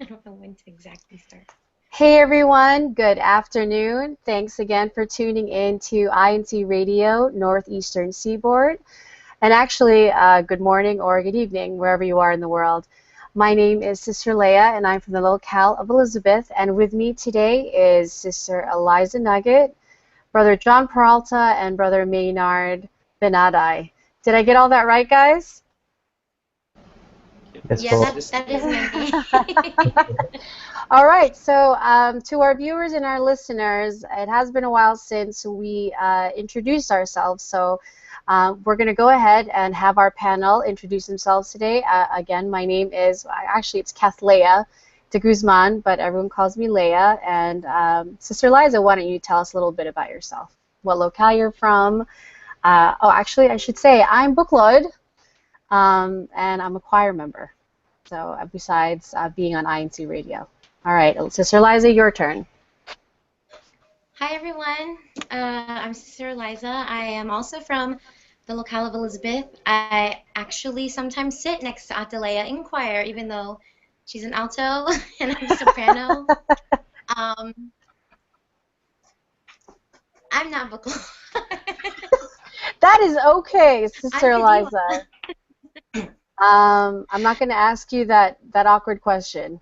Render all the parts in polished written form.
I don't know when to exactly start. Hey everyone, good afternoon. Thanks again for tuning in to INC Radio Northeastern Seaboard. And actually, good morning or good evening, wherever you are in the world. My name is Sister Leah, and I'm from the locale of Elizabeth. And with me today is Sister Eliza Nugget, Brother John Peralta, and Brother Maynard Benadai. Did I get all that right, guys? Yes, Yeah, that is me. All right, so to our viewers and our listeners, it has been a while since we introduced ourselves, so we're going to go ahead and have our panel introduce themselves today. Again, my name is, actually it's Kathleah de Guzman, but everyone calls me Leah. And Sister Liza, why don't you tell us a little bit about yourself? What locale you're from? Oh, actually, I should say I'm Buklod, and I'm a choir member. So besides being on INC Radio. All right, Sister Liza, your turn. Hi, everyone. I'm Sister Eliza. I am also from the locale of Elizabeth. I actually sometimes sit next to Atalea in choir, even though she's an alto and I'm a soprano. I'm not vocal. That is okay, Sister Eliza. I'm not going to ask you that awkward question,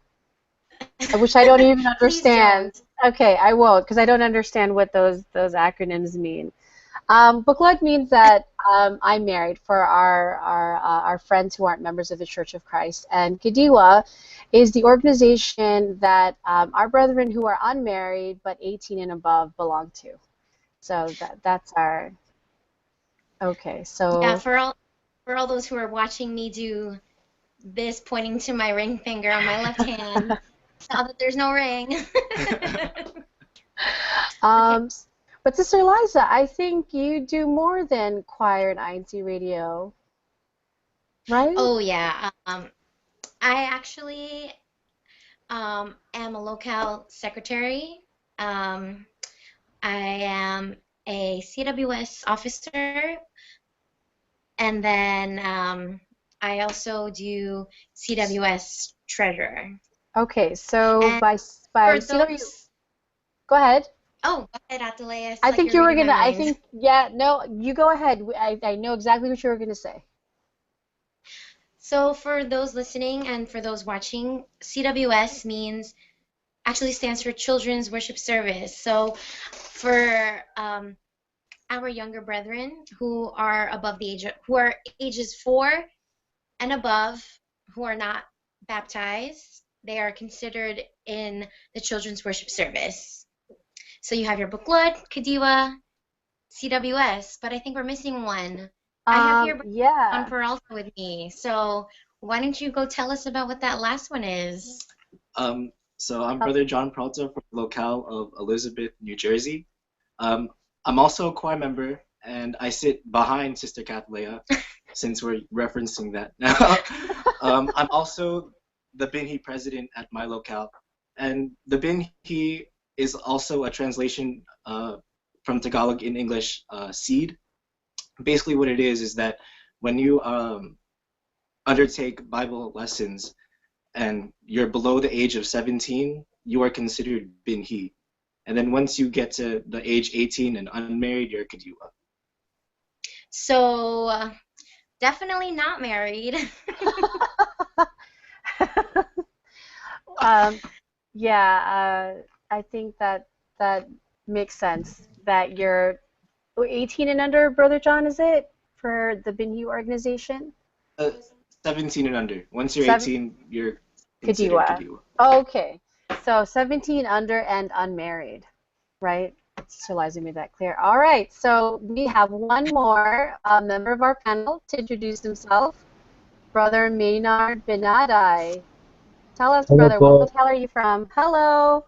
which I don't even understand. Okay, I won't, because I don't understand what those acronyms mean. Buklod means that I'm married for our friends who aren't members of the Church of Christ, and Kadiwa is the organization that our brethren who are unmarried but 18 and above belong to. So that's our. Okay, so yeah, for all those who are watching me do this, pointing to my ring finger on my left hand, now that there's no ring. Okay. But Sister Eliza, I think you do more than choir and INC Radio, right? Oh yeah, I actually am a locale secretary. I am a CWS officer, and then I also do CWS treasurer. Okay, so and by CWS, go ahead. Oh, go ahead, Atalaya. I think you were gonna. I think no. You go ahead. I know exactly what you were gonna say. So for those listening and for those watching, CWS actually stands for Children's Worship Service. So for our younger brethren who are above the age who are ages 4 and above, who are not baptized, they are considered in the Children's Worship Service. So you have your Buklod, Kadiwa, CWS, but I think we're missing one. I have here John Peralta with me. So why don't you go tell us about what that last one is? So I'm Brother John Peralta from the locale of Elizabeth, New Jersey. I'm also a choir member, and I sit behind Sister Kathleah, since we're referencing that now. I'm also the Binhi president at my locale, and the Binhi is also a translation from Tagalog in English, seed. Basically what it is that when you undertake Bible lessons and you're below the age of 17, you are considered Binhi. And then once you get to the age 18 and unmarried, you're Kadiwa. So definitely not married. I think that makes sense. That you're 18 and under, Brother John, is it, for the Binhi organization? 17 and under. Once you're 18, you're considered Kadiwa. Oh, okay. So 17 under and unmarried, right? Sister Liza made that clear. All right, so we have one more member of our panel to introduce himself, Brother Maynard Benadai. Tell us, brother, what locale are you from? Hello.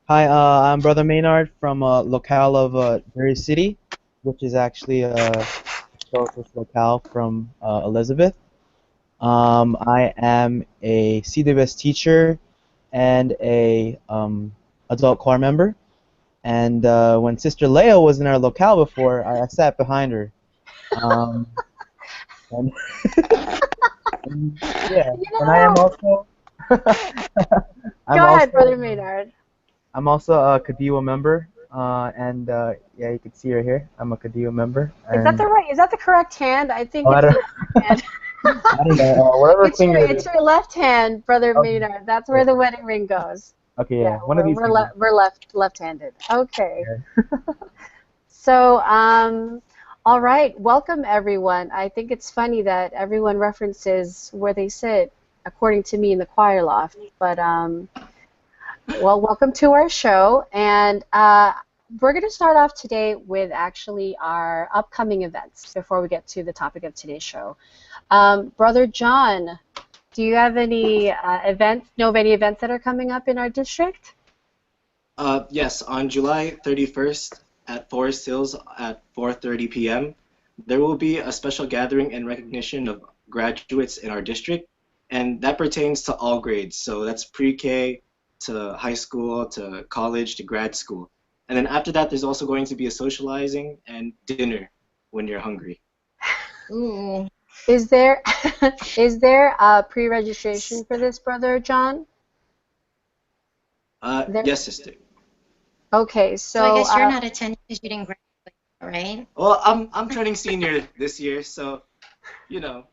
Hi, I'm Brother Maynard from a locale of Jersey City, which is actually a shortest locale from Elizabeth. I am a CWS teacher and a adult choir member. And when Sister Leah was in our locale before, I sat behind her. And yeah, and I am also Go ahead, also Brother Maynard. I'm also a Kadiwa member, and yeah, you can see right here. I'm a Kadiwa member, Is that and the right? Is that the correct hand? I think oh, I it's don't, the left hand. I don't know, whatever finger it It's is. your left hand, Brother Okay, Maynard. That's where yeah. the wedding ring goes. Okay, Yeah, yeah, one of these fingers. we're left-handed. Okay. Yeah. So, all right. Welcome, everyone. I think it's funny that everyone references where they sit, according to me, in the choir loft. But, well, welcome to our show. And we're going to start off today with actually our upcoming events before we get to the topic of today's show. Brother John, do you have any know of any events that are coming up in our district? Yes, on July 31st at Forest Hills at 4:30 p.m., there will be a special gathering in recognition of graduates in our district, and that pertains to all grades. So that's pre-K to high school to college to grad school. And then after that, there's also going to be a socializing and dinner when you're hungry. Ooh. Is there is there a pre-registration for this, Brother John? There. Yes, sister. Okay, So I so guess you're not attending because you didn't graduate, right? Well, I'm turning senior this year, so you know.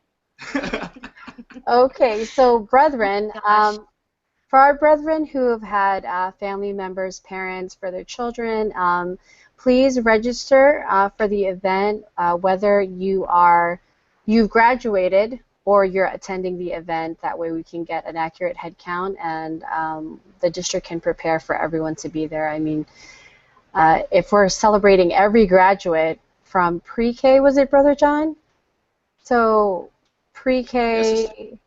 okay, so brethren, Gosh. for our brethren who have had family members, parents for their children, please register for the event, whether you've graduated or you're attending the event. That way we can get an accurate head count and the district can prepare for everyone to be there. I mean, if we're celebrating every graduate from pre-K, was it, Brother John? So Yes, sister. pre-K,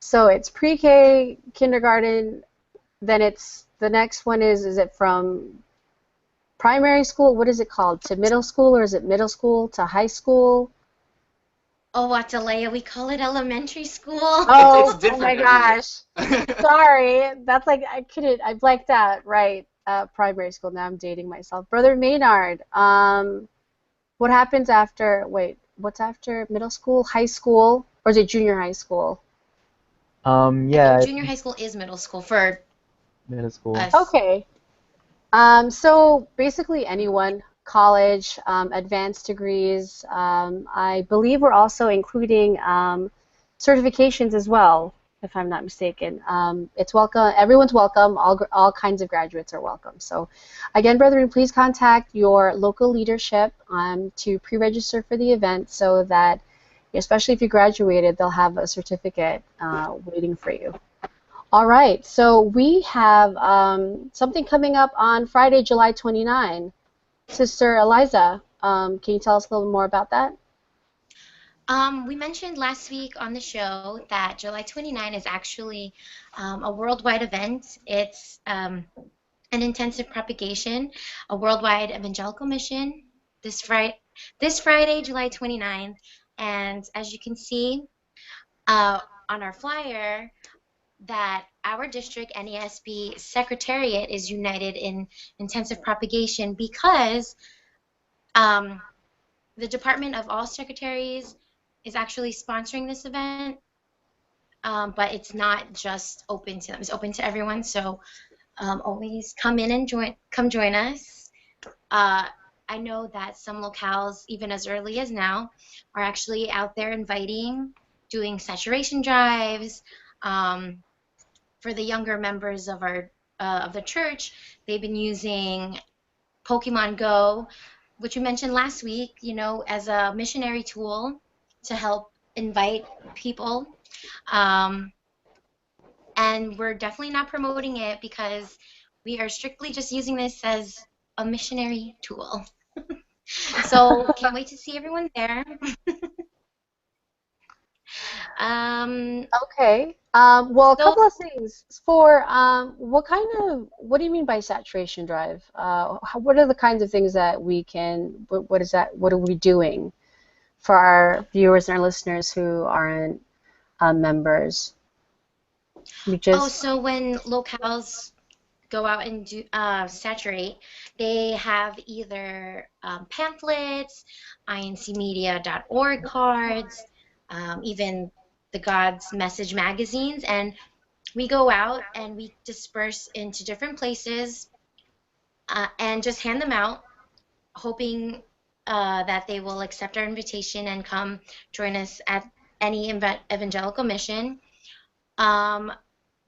so it's pre-K, kindergarten, then it's the next one is it from primary school? What is it called? To middle school, or is it middle school to high school? Oh, Atalaya, we call it elementary school. It's Oh my different gosh. everywhere. Sorry. That's like I blanked out, right. Primary school. Now I'm dating myself. Brother Maynard, what happens after, wait, what's after middle school, high school, or is it junior high school? I think Yeah, junior high school is middle school for middle school. us. Okay. So basically anyone, college, advanced degrees. I believe we're also including certifications as well, if I'm not mistaken. It's welcome. Everyone's welcome. All kinds of graduates are welcome. So again, brethren, please contact your local leadership to pre-register for the event so that, especially if you graduated, they'll have a certificate waiting for you. All right, so we have something coming up on Friday, July 29. Sister Eliza, can you tell us a little more about that? We mentioned last week on the show that July 29 is actually a worldwide event. It's an intensive propagation, a worldwide evangelical mission this Friday, July 29th. And as you can see on our flyer, that our district NESB secretariat is united in intensive propagation because the Department of All Secretaries is actually sponsoring this event, but it's not just open to them. It's open to everyone. So always come in and come join us. I know that some locales, even as early as now, are actually out there inviting, doing saturation drives. For the younger members of the church, they've been using Pokemon Go, which we mentioned last week, as a missionary tool to help invite people. And we're definitely not promoting it because we are strictly just using this as a missionary tool. So can't wait to see everyone there. Okay. Well, a So couple of things. What do you mean by saturation drive? What are the kinds of things that we can, what is that, what are we doing for our viewers and our listeners who aren't members? so when locales go out and do saturate, they have either pamphlets, incmedia.org cards, even the God's Message magazines, and we go out and we disperse into different places and just hand them out, hoping that they will accept our invitation and come join us at any evangelical mission.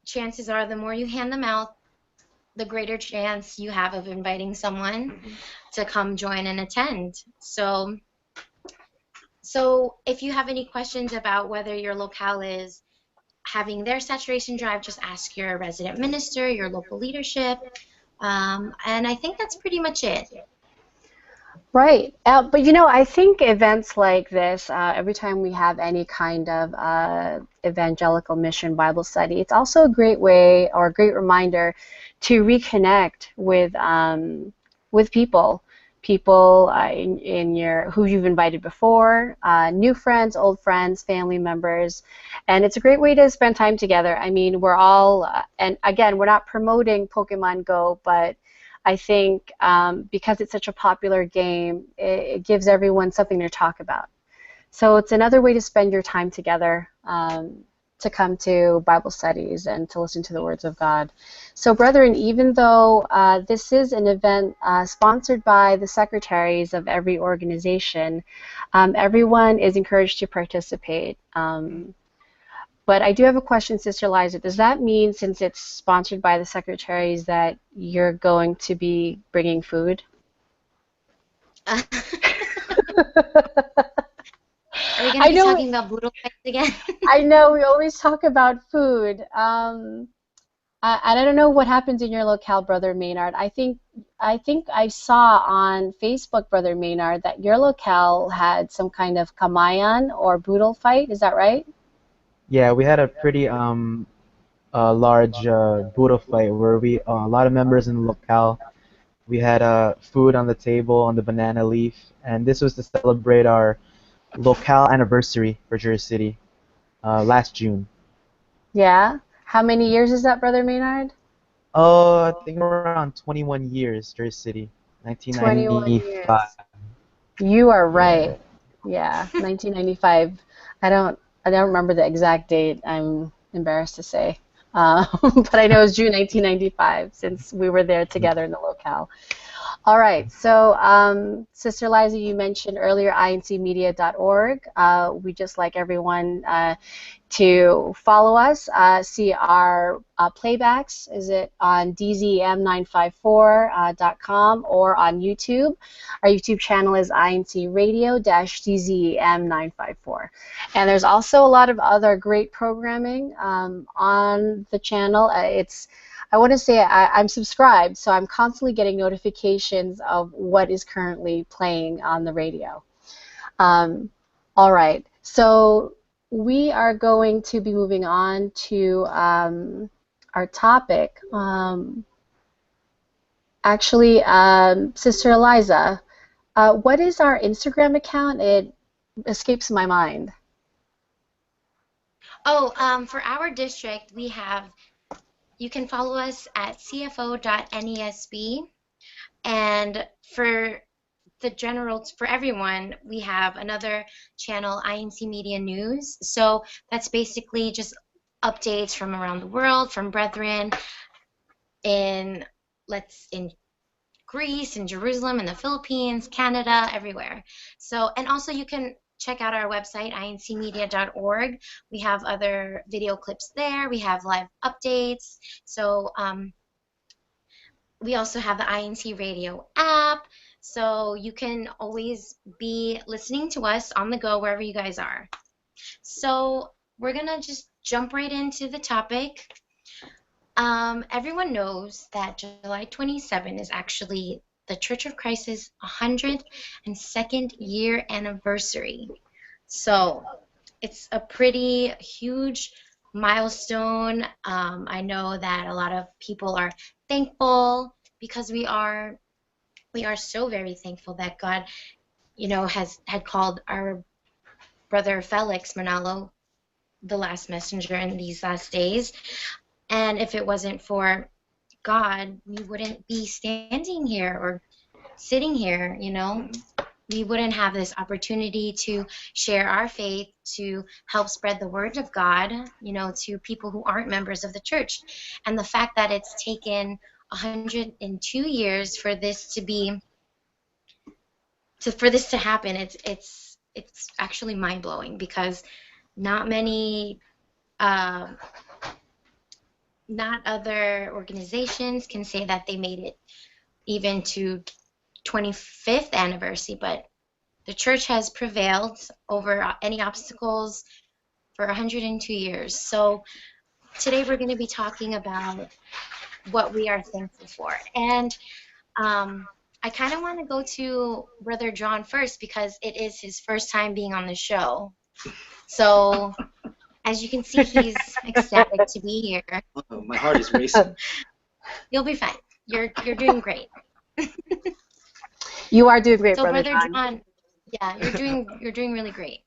Chances are the more you hand them out, the greater chance you have of inviting someone to come join and attend. So if you have any questions about whether your locale is having their saturation drive, just ask your resident minister, your local leadership, and I think that's pretty much it. Right. But you know, I think events like this, every time we have any kind of evangelical mission Bible study, it's also a great way or a great reminder to reconnect with people in your who you've invited before, new friends, old friends, family members, and it's a great way to spend time together. I mean, we're all, and again, we're not promoting Pokemon Go, but I think because it's such a popular game, it gives everyone something to talk about. So it's another way to spend your time together, to come to Bible studies and to listen to the words of God. So brethren, even though this is an event sponsored by the secretaries of every organization, everyone is encouraged to participate. But I do have a question, Sister Liza. Does that mean, since it's sponsored by the secretaries, that you're going to be bringing food? Are we going I to be know, talking about boodle fights again? I know. We always talk about food. I don't know what happens in your locale, Brother Maynard. I think I saw on Facebook, Brother Maynard, that your locale had some kind of kamayan or boodle fight. Is that right? Yeah, we had a pretty large Buddha fight where a lot of members in the locale, we had food on the table on the banana leaf, and this was to celebrate our locale anniversary for Jersey City last June. Yeah. How many years is that, Brother Maynard? I think around 21 years, Jersey City, 21 1995. years. You are Yeah. right. Yeah, 1995. I don't remember the exact date. I'm embarrassed to say. But I know it was June 1995 since we were there together in the locale. All right, so Sister Liza, you mentioned earlier incmedia.org. We just like everyone to follow us, see our playbacks. Is it on dzem954.com or on YouTube? Our YouTube channel is INC Radio-DZEM954. And there's also a lot of other great programming on the channel. I want to say I'm subscribed, so I'm constantly getting notifications of what is currently playing on the radio. All right, so we are going to be moving on to our topic. Sister Eliza, what is our Instagram account? It escapes my mind. Oh, for our district, you can follow us at cfo.nesb, and for everyone, we have another channel, INC Media News. So that's basically just updates from around the world, from brethren in Greece, in Jerusalem, in the Philippines, Canada, everywhere. So, and also you can check out our website, incmedia.org. We have other video clips there. We have live updates. So we also have the INC Radio app. So you can always be listening to us on the go wherever you guys are. So we're going to just jump right into the topic. Everyone knows that July 27 is actually the Church of Christ's 102nd year anniversary. So it's a pretty huge milestone. I know that a lot of people are thankful because we are so very thankful that God, had called our brother Felix Manalo the last messenger in these last days. And if it wasn't for God, we wouldn't be standing here or sitting here, we wouldn't have this opportunity to share our faith, to help spread the word of God, to people who aren't members of the church. And the fact that it's taken 102 years for this to happen, it's actually mind-blowing, because not many not other organizations can say that they made it even to 25th anniversary, but the church has prevailed over any obstacles for 102 years. So today we're going to be talking about what we are thankful for. And I kind of want to go to Brother John first, because it is his first time being on the show. So as you can see, he's ecstatic to be here. Oh, my heart is racing. You'll be fine. You're doing great. You are doing great, So Brother Brother John. John, yeah, you're doing really great.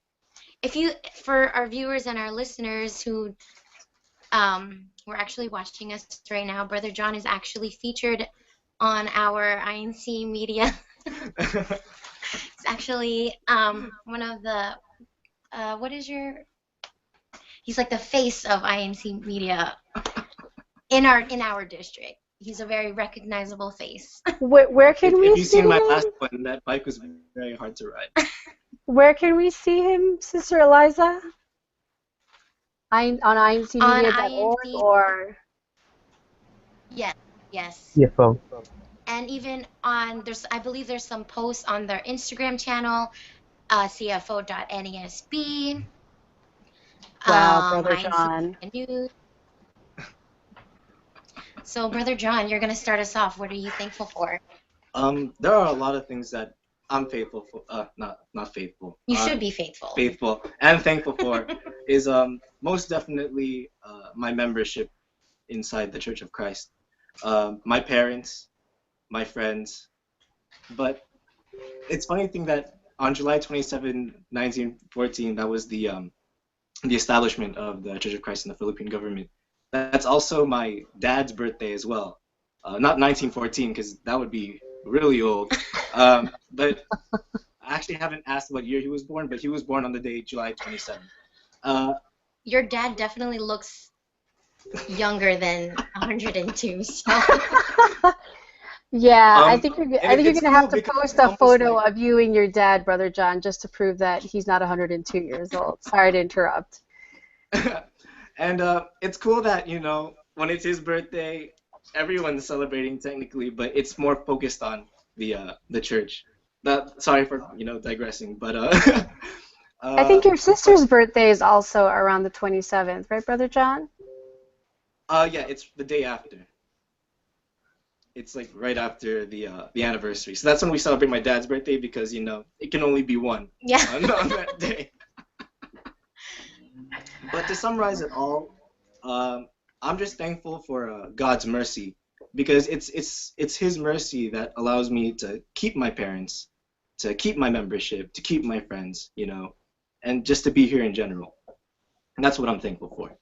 For our viewers and our listeners who were actually watching us right now, Brother John is actually featured on our INC media. It's actually one of the he's like the face of INC media in our district. He's a very recognizable face. Where can we If you've see seen my him? last one, that bike was very hard to ride. Where can we see him, Sister Eliza? On On incmedia.org INC, or? yes. CFO. And even I believe there's some posts on their Instagram channel, cfo.nesb. Wow, Brother INC John. News. So, Brother John, you're going to start us off. What are you thankful for? There are a lot of things that I'm faithful for. Not faithful. You should be faithful. Faithful and thankful for is most definitely my membership inside the Church of Christ. My parents, my friends. But it's funny thing that on July 27, 1914, that was the establishment of the Church of Christ in the Philippine government. That's also my dad's birthday as well. Not 1914, because that would be really old. But I actually haven't asked what year he was born, but he was born on the day July 27th. Your dad definitely looks younger than 102. So. Yeah, I think you're it's gonna have cool to because post it's a almost photo like- of you and your dad, Brother John, just to prove that he's not 102 years old. Sorry to interrupt. And it's cool that, when it's his birthday, everyone's celebrating technically, but it's more focused on the church. Sorry for, digressing, but I think your sister's birthday is also around the 27th, right, Brother John? yeah, it's the day after. It's like right after the anniversary. So that's when we celebrate my dad's birthday, because, it can only be one on that day. But to summarize it all, I'm just thankful for God's mercy, because it's His mercy that allows me to keep my parents, to keep my membership, to keep my friends, and just to be here in general. And that's what I'm thankful for.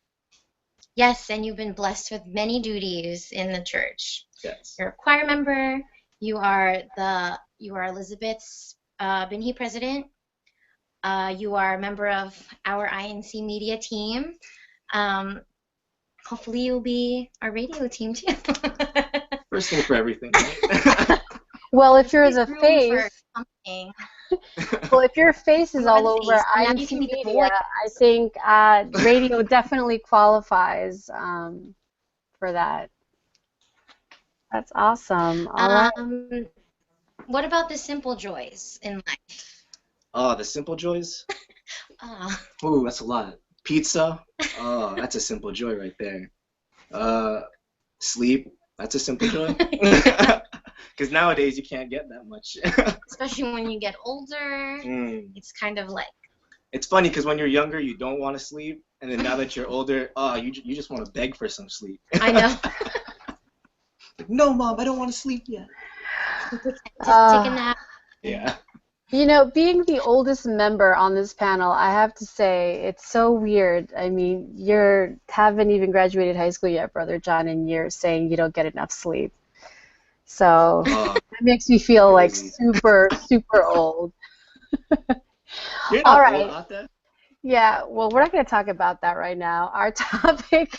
Yes, and you've been blessed with many duties in the church. Yes. You're a choir member. You are Elizabeth's Binhi president. You are a member of our INC media team. Hopefully you'll be our radio team too. First thing for everything. Right? Well, if you're There's the room face, for something. well, if your face is You are all the over face, and now you INC can be the media, voice. I think radio definitely qualifies for that. That's awesome. All right. What about the simple joys in life? Oh, the simple joys? Ooh, that's a lot. Pizza? Oh, that's a simple joy right there. Sleep? That's a simple joy. Because nowadays you can't get that much. Especially when you get older, it's kind of like... It's funny because when you're younger, you don't want to sleep, and then now that you're older, you just want to beg for some sleep. I know. No, Mom, I don't want to sleep yet. Just take a nap. Yeah. Being the oldest member on this panel, I have to say, it's so weird. I mean, you haven't even graduated high school yet, Brother John, and you're saying you don't get enough sleep. So that makes me feel like super, super old. You're All not old, right. Ate. Yeah, well, we're not going to talk about that right now. Our topic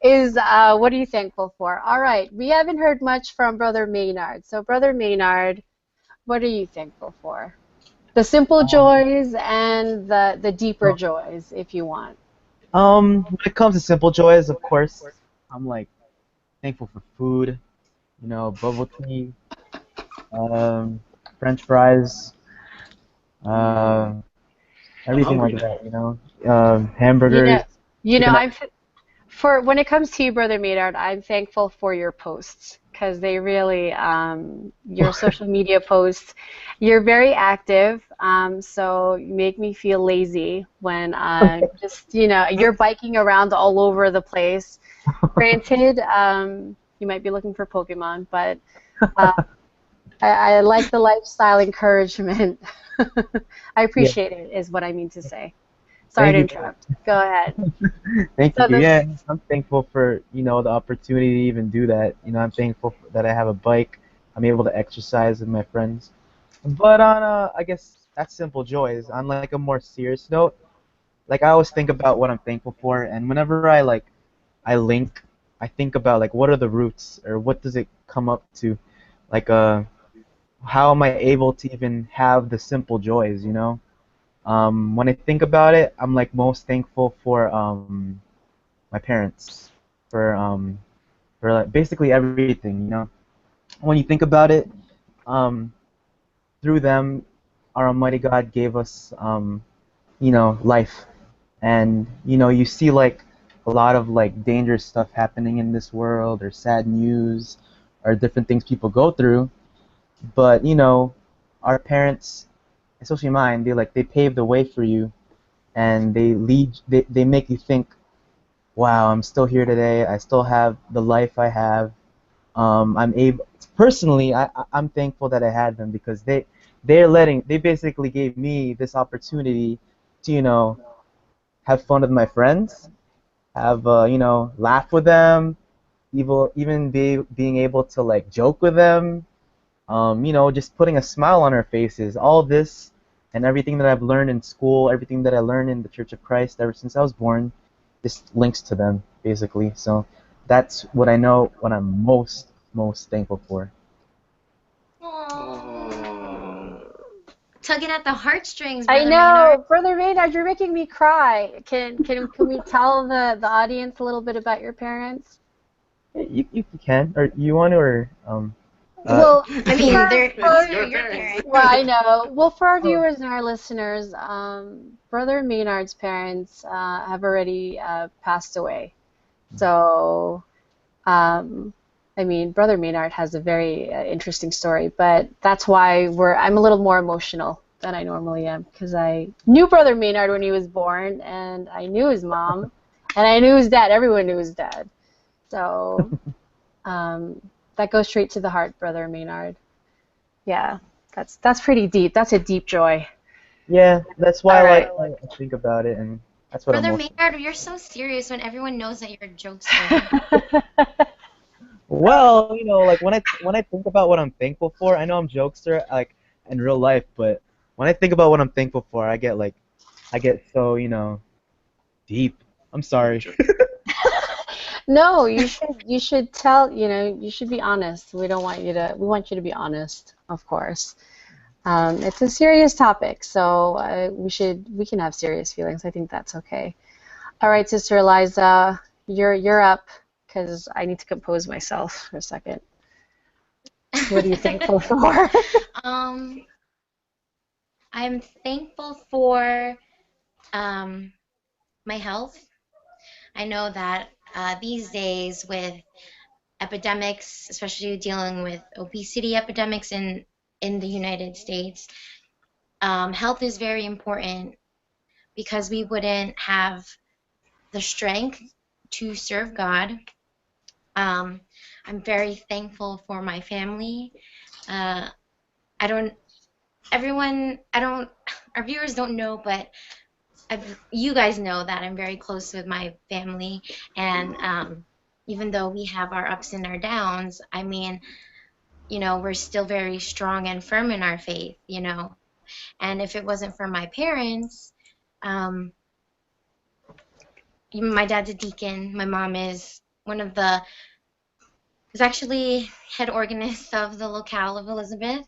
is what are you thankful for? All right, we haven't heard much from Brother Maynard. So, Brother Maynard, what are you thankful for? The simple Um, joys and the deeper joys, if you want. when it comes to simple joys, of course, I'm like thankful for food, bubble tea, um, French fries, uh, I'm everything hungry like now. that. You know, Hamburgers, you know, chicken. I'm for when it comes to you, Brother Maynard, I'm thankful for your posts because they really, your social media posts, you're very active. So you make me feel lazy when just, you're biking around all over the place. Granted, you might be looking for Pokemon, but uh, I like the lifestyle encouragement. I Yeah, appreciate it, is what I mean to say. Sorry thank to you. interrupt. Go ahead. Thank you. So Yeah, this. I'm thankful for, the opportunity to even do that. I'm thankful that I have a bike. I'm able to exercise with my friends. But on, I guess that's simple joys. On like a more serious note, like I always think about what I'm thankful for, and whenever I link, I think about like what are the roots or what does it come up to, like how am I able to even have the simple joys? When I think about it, I'm like most thankful for my parents, for like basically everything. When you think about it, um, through them, our Almighty God gave us life, and you see like a lot of like dangerous stuff happening in this world, or sad news, or different things people go through. But our parents, especially mine, they pave the way for you, and they make you think, wow, I'm still here today. I still have the life I have. I'm able personally. I'm thankful that I had them because they basically gave me this opportunity to have fun with my friends, have laugh with them, even being able to like joke with them. Just putting a smile on our faces. All this and everything that I've learned in school, everything that I learned in the Church of Christ ever since I was born, just links to them basically. So that's what I know what I'm most thankful for. Aww. Oh. Tugging at the heartstrings, I Brother Maynard. know, Brother Maynard, you're making me cry. Can we tell the audience a little bit about your parents? You can, or you want to, or uh Well, I mean, for It's these for are your your parents. parents. well, I know. Well, for our oh, viewers and our listeners, Brother Maynard's parents have already passed away. So, um, I mean, Brother Maynard has a very interesting story, but that's why I'm a little more emotional than I normally am because I knew Brother Maynard when he was born, and I knew his mom, and I knew his dad. Everyone knew his dad. So, um, that goes straight to the heart, Brother Maynard. Yeah, that's pretty deep. That's a deep joy. yeah, that's why All I right. like I think about it, and that's what I'm Brother most. Maynard, you're so serious when everyone knows that you're a jokester. Well, like when I think about what I'm thankful for, I know I'm jokester like in real life, but when I think about what I'm thankful for, I get so deep. I'm You're a sorry. joke. No, you should tell, you should be honest. We want you to be honest, of course. It's a serious topic, so we can have serious feelings. I think that's okay. All right, Sister Eliza, you're up because I need to compose myself for a second. What are you thankful for? um, I'm thankful for um, my health. I know that these days with epidemics, especially dealing with obesity epidemics in the United States, health is very important because we wouldn't have the strength to serve God. Um, I'm very thankful for my family. Uh, I don't, I don't, our viewers don't know, but you guys know that I'm very close with my family. And even though we have our ups and our downs, I mean, we're still very strong and firm in our faith. And if it wasn't for my parents, my dad's a deacon. My mom is is actually head organist of the locale of Elizabeth.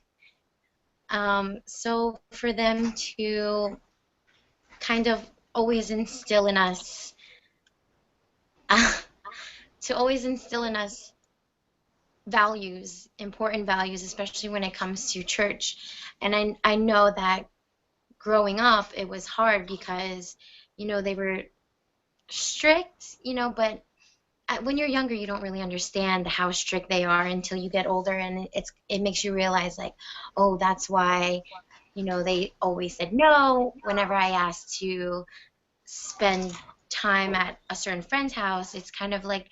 So for them to kind of always instill in us, values, important values, especially when it comes to church. And I know that growing up, it was hard because, they were strict, but when you're younger, you don't really understand how strict they are until you get older, and it makes you realize, like, oh, that's why, they always said no whenever I asked to spend time at a certain friend's house. It's kind of like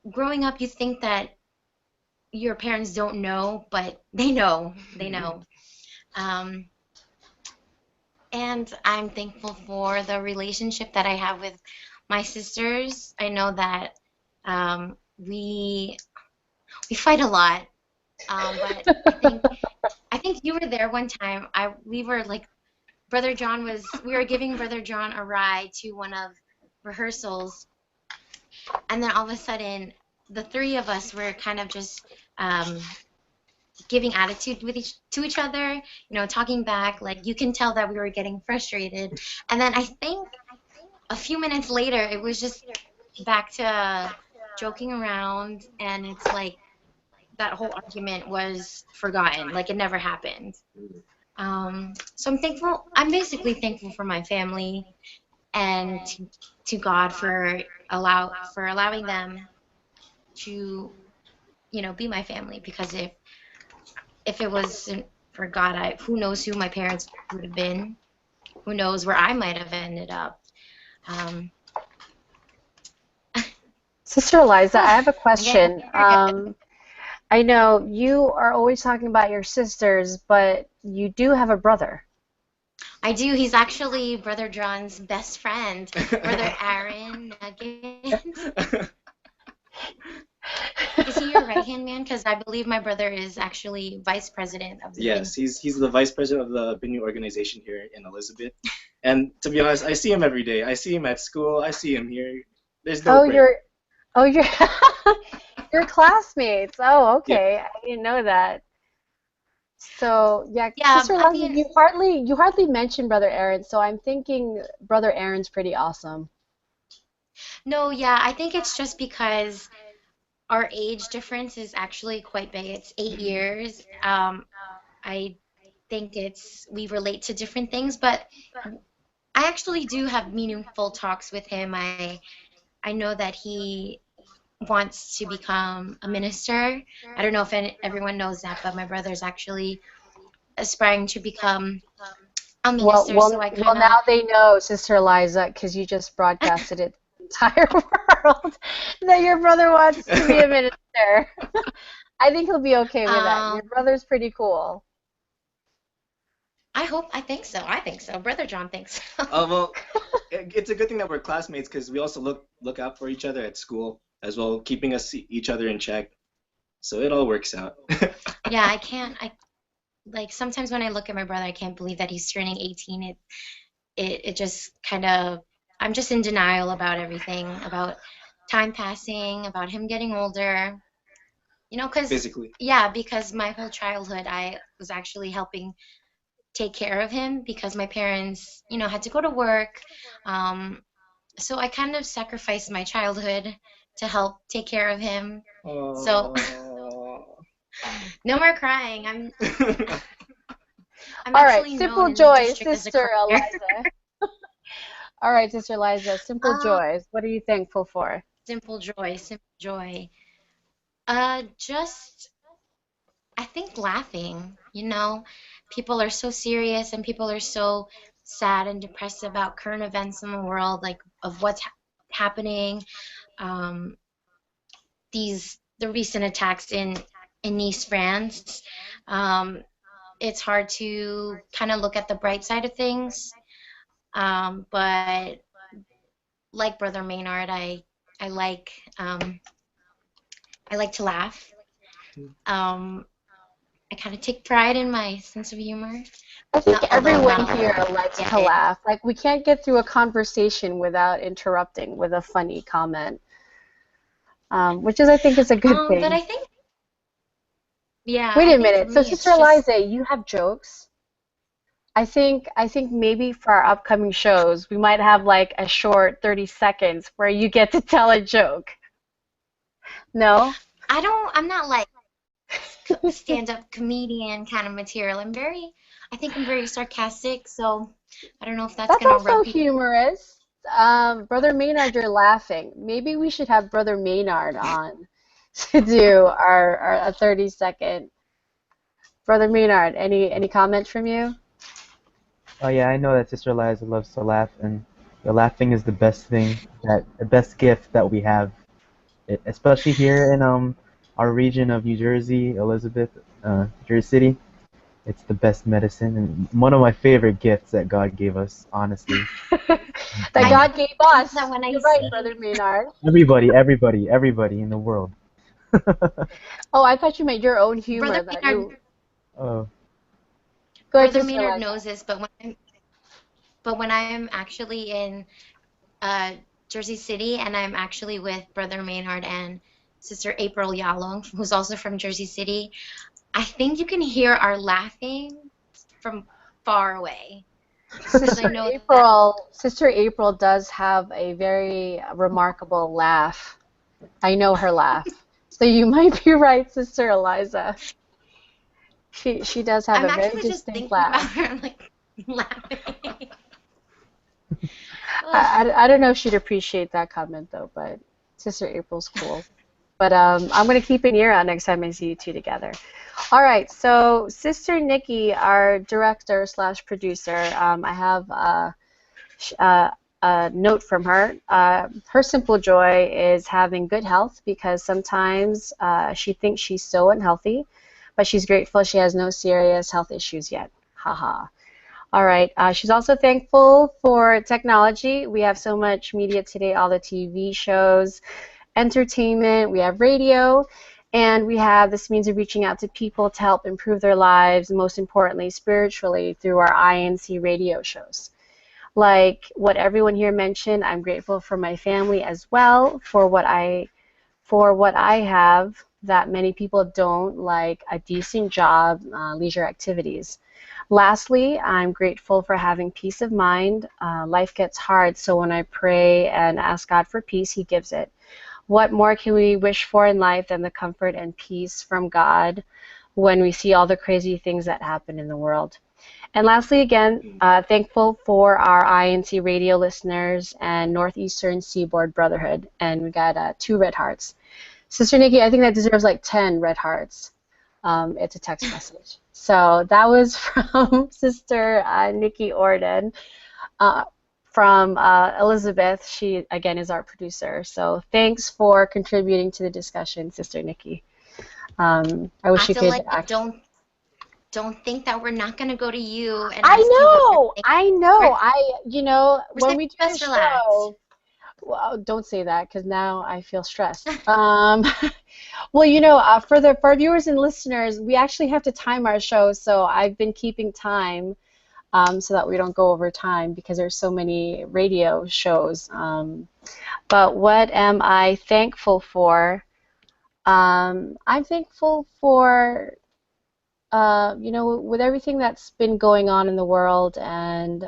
growing up, you think that your parents don't know, but they know. They know. And I'm thankful for the relationship that I have with my sisters. I know that we fight a lot, but I think you were there one time. We were like, we were giving Brother John a ride to one of rehearsals, and then all of a sudden, the three of us were kind of just giving attitude to each other, talking back. Like, you can tell that we were getting frustrated. And then I think a few minutes later, it was just back to joking around, and it's like that whole argument was forgotten, like it never happened. So I'm thankful. I'm basically thankful for my family and to God for allowing them to, be my family. Because if it wasn't for God, who knows who my parents would have been? Who knows where I might have ended up? Sister Eliza, I have a question. I know you are always talking about your sisters, but you do have a brother. I do. He's actually Brother John's best friend, Brother Aaron Nuggets. Is he your right-hand man? Because I believe my brother is actually vice president of the Yes, he's the vice president of the BINU organization here in Elizabeth. And to be honest, I see him every day. I see him at school. I see him here. There's no break. You're classmates. Oh, okay. Yeah. I didn't know that. So yeah, Yeah, Sister Eliza, you hardly mentioned Brother Aaron, so I'm thinking Brother Aaron's pretty awesome. No, yeah, I think it's just because our age difference is actually quite big. It's 8 years. I think we relate to different things, but I actually do have meaningful talks with him. I know that he wants to become a minister. I don't know if everyone knows that, but my brother's actually aspiring to become a minister. So I kind of now they know, Sister Eliza, because you just broadcasted it to the entire world that your brother wants to be a minister. I think he'll be okay with that. Your brother's pretty cool. I think so. I think so. Brother John thinks so. Well, it's a good thing that we're classmates because we also look out for each other at school as well, keeping each other in check. So it all works out. Yeah, like sometimes when I look at my brother, I can't believe that he's turning 18. It just kind of, I'm just in denial about everything, about time passing, about him getting older. Because physically. Yeah, because my whole childhood I was actually helping take care of him because my parents, had to go to work. So I kind of sacrificed my childhood to help take care of him. Aww. So no more crying. I'm All right, actually simple known in the joys, district as a Sister crier. Eliza. All right, Sister Eliza, simple joys. What are you thankful for? Simple joy, simple joy. Just, I think laughing, people are so serious and people are so sad and depressed about current events in the world, like of what's happening. The recent attacks in Nice, France. It's hard to kind of look at the bright side of things. But like Brother Maynard, I like to laugh. I kind of take pride in my sense of humor. I think Although everyone not all here of them likes get to it. laugh. Like, we can't get through a conversation without interrupting with a funny comment, which is, I think, is a good But thing. I think, yeah, Wait I a think for minute. So, me Sister it's just, Eliza, you have jokes? I think maybe for our upcoming shows, we might have like a short 30 seconds where you get to tell a joke. No? I'm not like stand-up comedian kind of material. I think I'm very sarcastic, so I don't know if that's That's gonna rub also people. humorous. Brother Maynard, you're laughing. Maybe we should have Brother Maynard on to do our a 30-second. Brother Maynard, any comments from you? Oh yeah, I know that Sister Eliza loves to laugh, and laughing is the best thing, the best gift that we have, especially here in our region of New Jersey, Elizabeth, Jersey City. It's the best medicine and one of my favorite gifts that God gave us, honestly. That I Um, God gave think us. that when I You're right, yeah. see Brother Maynard. Everybody in the world. Oh, I thought you meant your own Brother humor that Maynard, you. Oh, Go ahead, Brother Sister Maynard Eliza. knows this, but when I'm actually in uh, Jersey City and I'm actually with Brother Maynard and Sister April Yalong, who's also from Jersey City, I think you can hear our laughing from far away because I Sister know that. Sister April does have a very remarkable laugh. I know her laugh. So you might be right, Sister Eliza. She does have I'm a very actually just distinct thinking about laugh. her, I'm like laughing. Ugh. I don't know if she'd appreciate that comment though, but Sister April's cool. But I'm gonna keep an ear out next time I see you two together. All right, so Sister Nikki, our director slash producer, I have a note from her. Her simple joy is having good health because sometimes she thinks she's so unhealthy, but she's grateful she has no serious health issues yet. Haha. All right. She's also thankful for technology. We have so much media today, all the TV shows, entertainment, we have radio, and we have this means of reaching out to people to help improve their lives, and most importantly, spiritually, through our INC radio shows. Like what everyone here mentioned, I'm grateful for my family as well, for what I have that many people don't, like a decent job, leisure activities. Lastly, I'm grateful for having peace of mind. Life gets hard, so when I pray and ask God for peace, He gives it. What more can we wish for in life than the comfort and peace from God when we see all the crazy things that happen in the world? And lastly, again, thankful for our INC radio listeners and Northeastern Seaboard Brotherhood. And we got 2 red hearts. Sister Nikki, I think that deserves like 10 red hearts. It's a text message. So that was from Sister Nikki Orden. From Elizabeth. She, again, is our producer. So thanks for contributing to the discussion, Sister Nikki. I wish I you feel could like don't think that we're not gonna go to you and I ask you what you're know, thinking. I know. We're, we're When saving we do the the best for last. show, well, don't say that because now I feel stressed. Well, for our viewers and listeners, we actually have to time our show, so I've been keeping time so that we don't go over time because there's so many radio shows. But what am I thankful for? I'm thankful for, with everything that's been going on in the world and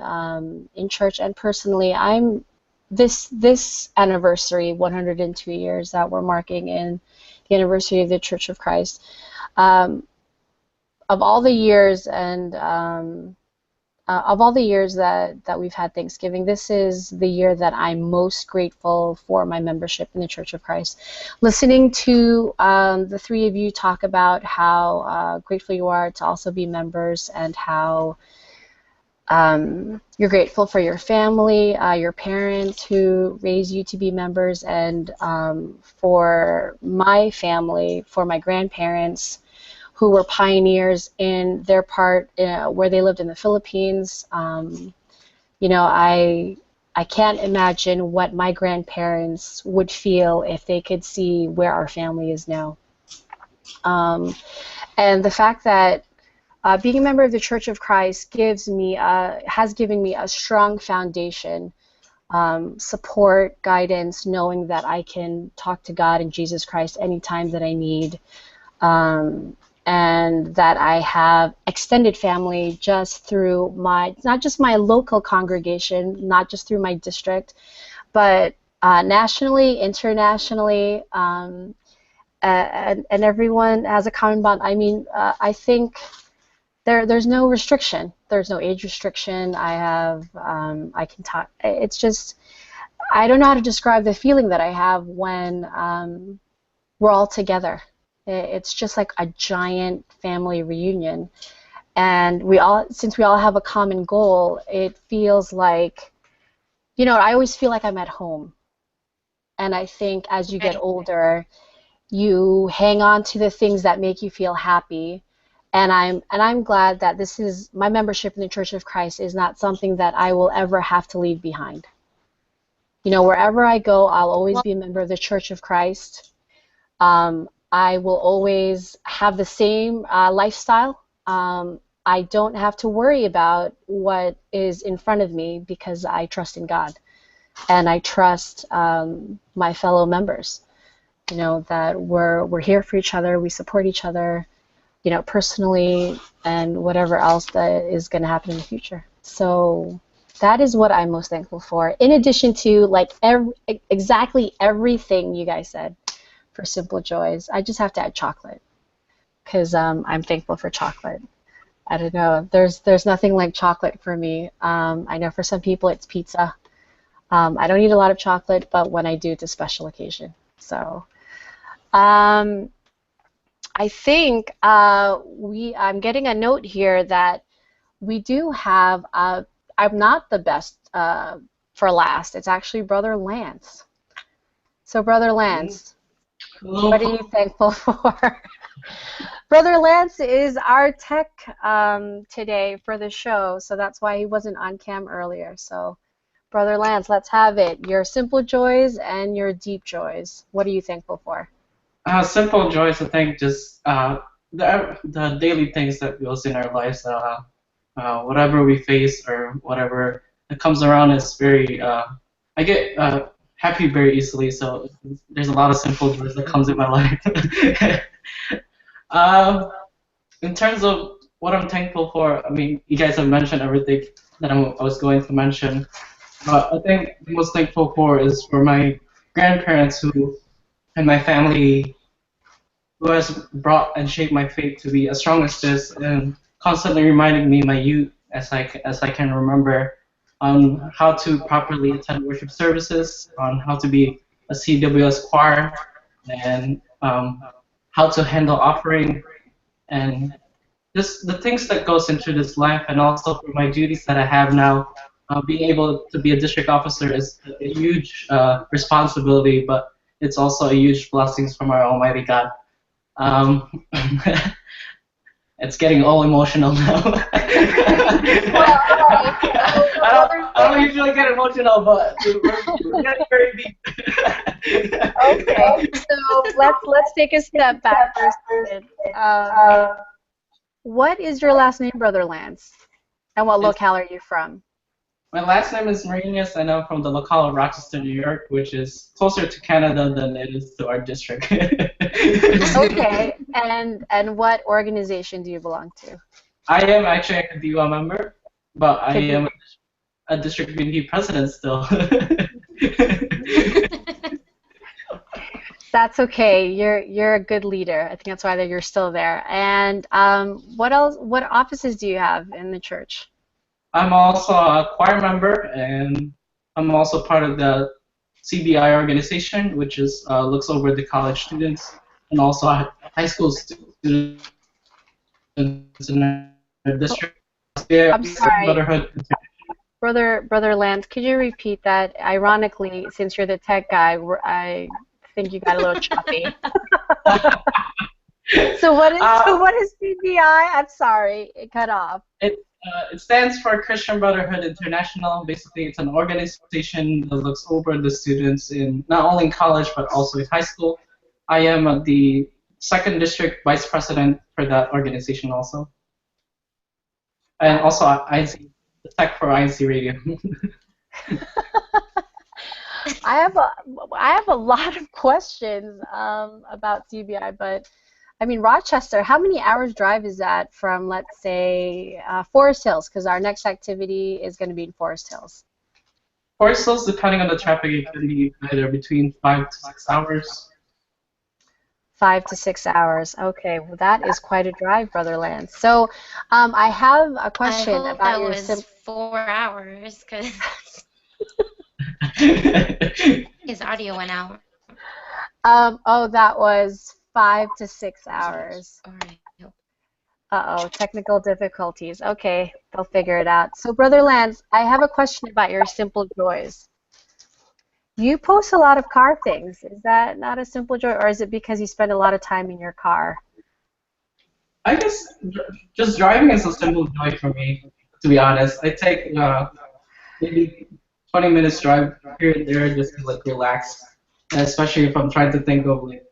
in church and personally, I'm this anniversary, 102 years that we're marking in the anniversary of the Church of Christ. Um, of all the years and of all the years that we've had Thanksgiving, this is the year that I'm most grateful for my membership in the Church of Christ. Listening to the 3 of you talk about how grateful you are to also be members and how you're grateful for your family, your parents who raised you to be members, and for my family, for my grandparents, who were pioneers in their part where they lived in the Philippines. I can't imagine what my grandparents would feel if they could see where our family is now. Um, And the fact that being a member of the Church of Christ has given me a strong foundation, support, guidance, knowing that I can talk to God and Jesus Christ anytime that I need, and that I have extended family just through not just my local congregation, not just through my district, but nationally, internationally, and everyone has a common bond. I mean, I think there's no restriction. There's no age restriction. I can talk. It's just, I don't know how to describe the feeling that I have when we're all together. It's just like a giant family reunion, and since we all have a common goal, it feels like, I always feel like I'm at home. And I think as you get older, you hang on to the things that make you feel happy. And I'm glad that my membership in the Church of Christ is not something that I will ever have to leave behind. Wherever I go, I'll always be a member of the Church of Christ. I will always have the same lifestyle. I don't have to worry about what is in front of me because I trust in God. And I trust my fellow members, that we're here for each other, we support each other, personally, and whatever else that is going to happen in the future. So that is what I'm most thankful for, in addition to exactly everything you guys said for Simple Joys. I just have to add chocolate, because I'm thankful for chocolate. I don't know, there's nothing like chocolate for me. I know for some people it's pizza. I don't eat a lot of chocolate, but when I do, it's a special occasion. So I think I'm getting a note here that we do have, I'm not the best for last. It's actually Brother Lance. So Brother Lance, what are you thankful for? Brother Lance is our tech today for the show, so that's why he wasn't on cam earlier. So Brother Lance, let's have it. Your simple joys and your deep joys. What are you thankful for? Simple joys, I think, just the daily things that goes in our lives. Whatever we face or whatever that comes around is very. I get happy very easily, so there's a lot of simple joys that comes in my life. In terms of what I'm thankful for, I mean, you guys have mentioned everything that I was going to mention. But I think the most thankful for is for my grandparents and my family, who has brought and shaped my faith to be as strong as this, and constantly reminding me my youth as I can remember on how to properly attend worship services, on how to be a CWS choir, and how to handle offering, and just the things that goes into this life, and also for my duties that I have now. Being able to be a district officer is a huge responsibility, but it's also a huge blessing from our Almighty God. It's getting all emotional now. I don't usually get emotional, but we're getting very deep. Okay, so let's take a step back for a second. What is your last name, Brother Lance? And what locale are you from? My last name is Marinius, and I'm from the locale of Rochester, New York, which is closer to Canada than it is to our district. Okay, and what organization do you belong to? I am actually a Kadiwa member, but I am a district community president still. That's okay. You're a good leader. I think that's why you're still there. And what else? What offices do you have in the church? I'm also a choir member, and I'm also part of the CBI organization, which is looks over the college students and also high school students in our district. I'm sorry. Brother Lance, could you repeat that? Ironically, since you're the tech guy, I think you got a little choppy. So what is CBI? I'm sorry, it cut off. It stands for Christian Brotherhood International. Basically, it's an organization that looks over the students in not only in college but also in high school. I am the second district vice president for that organization also. And also INC, the tech for INC Radio. I have a lot of questions about CBI, but I mean Rochester. How many hours drive is that from, let's say, Forest Hills? Because our next activity is going to be in Forest Hills. Forest Hills, depending on the traffic, it can be either between 5 to 6 hours. 5 to 6 hours. Okay, well that is quite a drive, Brother Lance. So I have a question I hope about that your was 4 hours, because his audio went out. Oh, that was 5 to 6 hours. All right. Uh-oh, technical difficulties. Okay, they'll figure it out. So, Brother Lance, I have a question about your simple joys. You post a lot of car things. Is that not a simple joy, or is it because you spend a lot of time in your car? I guess just driving is a simple joy for me, to be honest. I take maybe 20 minutes drive here and there just to like relax, and especially if I'm trying to think of like,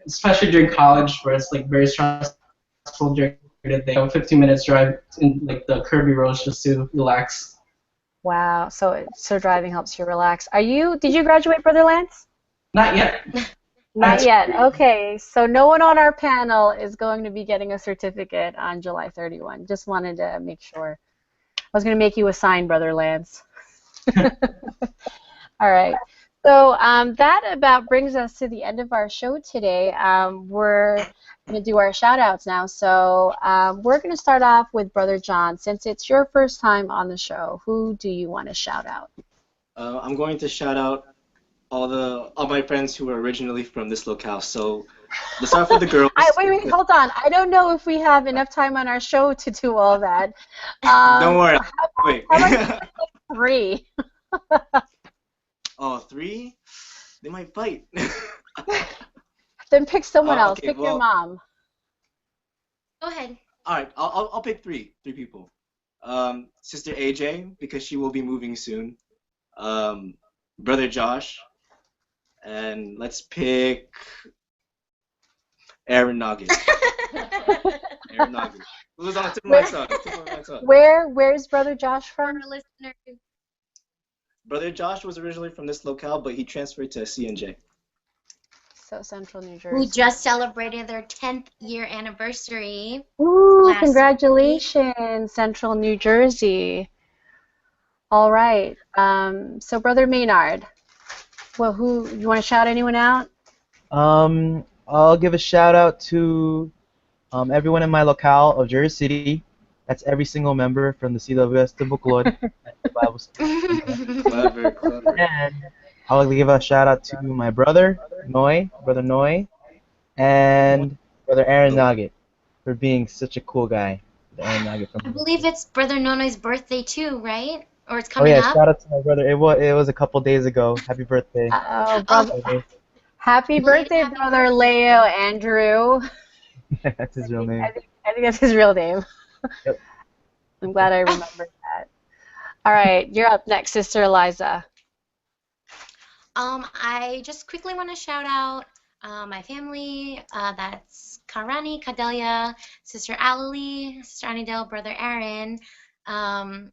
especially during college where it's like very stressful during the day. 15 minutes drive in like the curvy roads just to relax. Wow, so driving helps you relax. Did you graduate, Brother Lance? Not yet. Not yet. Okay, so no one on our panel is going to be getting a certificate on July 31. Just wanted to make sure. I was going to make you a sign, Brother Lance. All right. So that about brings us to the end of our show today. We're going to do our shout-outs now. So we're going to start off with Brother John. Since it's your first time on the show, who do you want to shout out? I'm going to shout out all my friends who were originally from this locale. So let's start with the girls. Wait, hold on. I don't know if we have enough time on our show to do all that. Don't worry. Wait. How about 3? Oh, 3? They might fight. Then pick someone else. Okay, Pick your mom. Go ahead. All right, I'll pick 3 people. Sister AJ, because she will be moving soon. Brother Josh, and let's pick Aaron Nugget. Aaron Nugget. It was on the tip of my tongue. Where's Brother Josh from? Listener. Brother Josh was originally from this locale, but he transferred to CNJ. So Central New Jersey. Who just celebrated their 10th year anniversary. Ooh, congratulations, Central New Jersey. All right. So Brother Maynard, well, who you want to shout anyone out? I'll give a shout out to everyone in my locale of Jersey City. That's every single member from the CWS to Buklod and the Bible study. Clever. And I'll give a shout out to my brother Noy, and Brother Aaron Nugget for being such a cool guy. Aaron Nugget from I believe it's Brother Nono's birthday too, right? Or it's coming Oh yeah, up? shout out to my brother. It was a couple days ago. Happy birthday. Oh, brother. Happy birthday, Brother Leo Andrew. That's his real name. I think that's his real name. Yep. I'm glad I remembered that. All right, you're up next, Sister Eliza. I just quickly want to shout out my family. That's Karani, Kadelia, Sister Alalie, Sister Anidel, Brother Aaron. And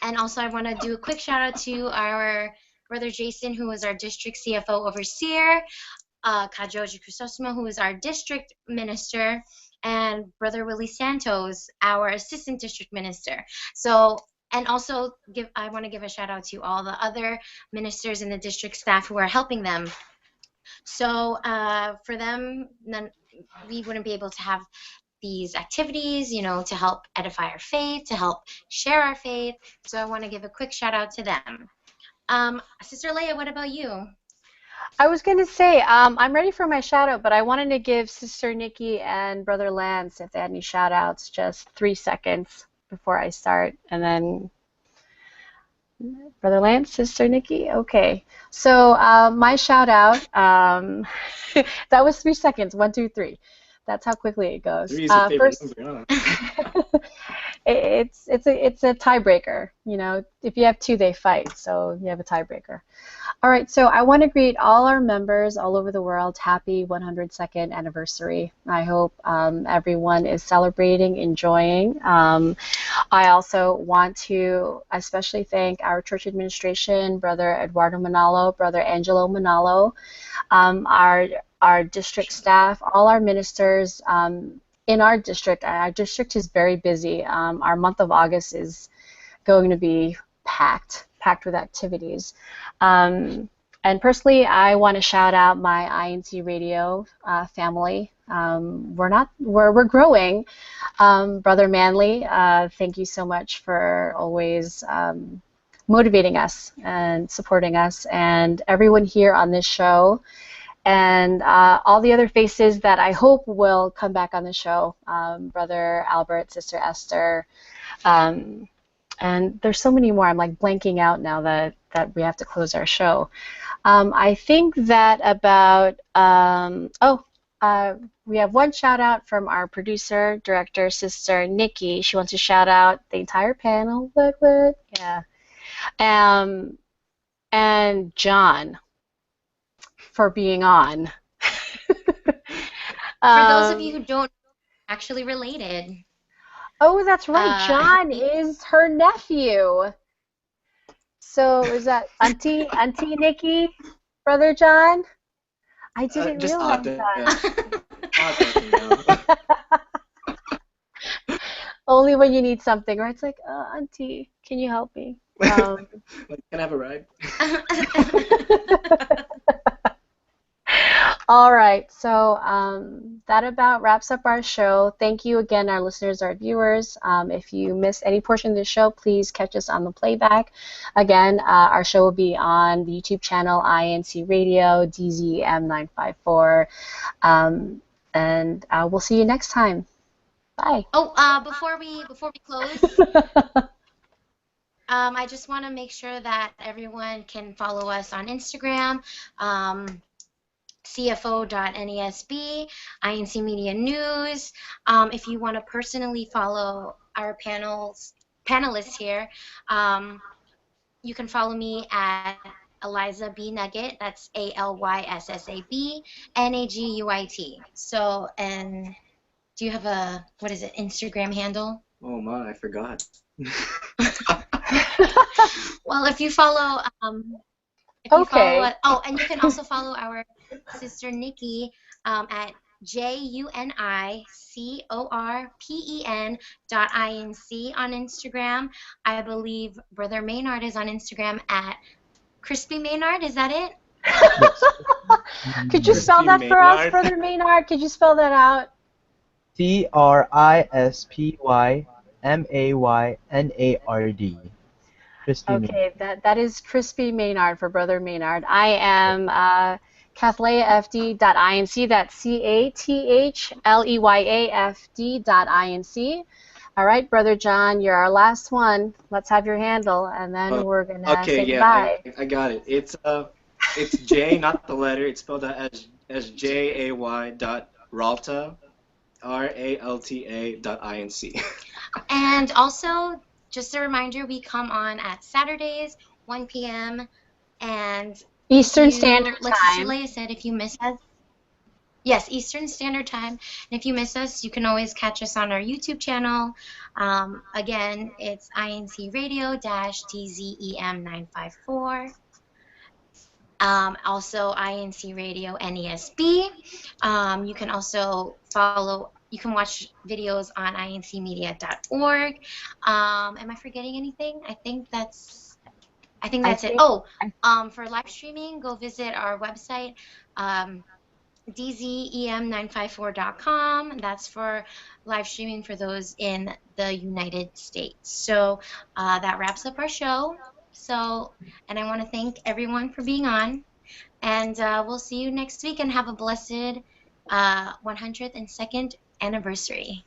also I want to do a quick shout out to our Brother Jason, who is our district CFO overseer, Kajoji Chrysosimo, who is our district minister, and Brother Willie Santos, our assistant district minister. So, and also I want to give a shout out to all the other ministers and the district staff who are helping them. So for them, we wouldn't be able to have these activities, to help edify our faith, to help share our faith. So I want to give a quick shout out to them. Sister Leah, what about you? I was going to say, I'm ready for my shout out, but I wanted to give Sister Nikki and Brother Lance, if they had any shout outs, just 3 seconds before I start. And then Brother Lance, Sister Nikki? Okay. So my shout out, that was 3 seconds, 1, 2, 3. That's how quickly it goes. 3 is your favorite First, number, huh? it's a tiebreaker. You know, if you have two, they fight. So you have a tiebreaker. All right, so I want to greet all our members all over the world. Happy 102nd anniversary. I hope everyone is celebrating, enjoying. I also want to especially thank our church administration, Brother Eduardo Manalo, Brother Angelo Manalo, our district staff, all our ministers in our district. Our district is very busy. Our month of August is going to be packed with activities. And personally, I want to shout out my INC Radio family. We're growing. Brother Manley, thank you so much for always motivating us and supporting us, and everyone here on this show, and all the other faces that I hope will come back on the show. Brother Albert, Sister Esther, and there's so many more. I'm like blanking out now that we have to close our show. I think that about, we have one shout out from our producer, director, Sister Nikki. She wants to shout out the entire panel. What? Yeah. And John for being on. For those of you who don't, actually related. Oh, that's right. John is her nephew. So is that Auntie Nikki, Brother John? I didn't realize that. Only when you need something, right? It's like, Auntie, can you help me? Can I have a ride? All right, so that about wraps up our show. Thank you again, our listeners, our viewers. If you missed any portion of the show, please catch us on the playback. Again, our show will be on the YouTube channel INC Radio DZM954, and we'll see you next time. Bye. Oh, before we close, I just want to make sure that everyone can follow us on Instagram. CFO.NESB, INC Media News. If you want to personally follow our panelists here, you can follow me at Eliza B. Nugget. That's ALYSSAB NAGUIT. So, and do you have a, what is it, Instagram handle? Oh my, I forgot. Well, if you follow, okay. And you can also follow our Sister Nikki at JUNICORPEN.INC on Instagram. I believe Brother Maynard is on Instagram at Crispy Maynard. Is that it? Could you spell that for us, Brother Maynard? Could you spell that out? CRISPYMAYNARD. Okay, that is Crispy Maynard for Brother Maynard. I am CathleyaFD.INC. That's CATHLEYAFD.INC. All right, Brother John, you're our last one. Let's have your handle, and then we're gonna say goodbye. I got it. It's J, not the letter. It's spelled out as JAY.Ralta, RALTA.INC. And also, just a reminder, we come on at Saturdays, 1 p.m. and Eastern Standard like Time. Sister Leia said, if you miss us, yes, Eastern Standard Time. And if you miss us, you can always catch us on our YouTube channel. Again, it's INC Radio DZEM954. Also, INC Radio NESB. You can also you can watch videos on incmedia.org. Am I forgetting anything? I think that's it. Oh, for live streaming, go visit our website, dzem954.com. That's for live streaming for those in the United States. So that wraps up our show. So, and I want to thank everyone for being on. And we'll see you next week, and have a blessed 102nd anniversary.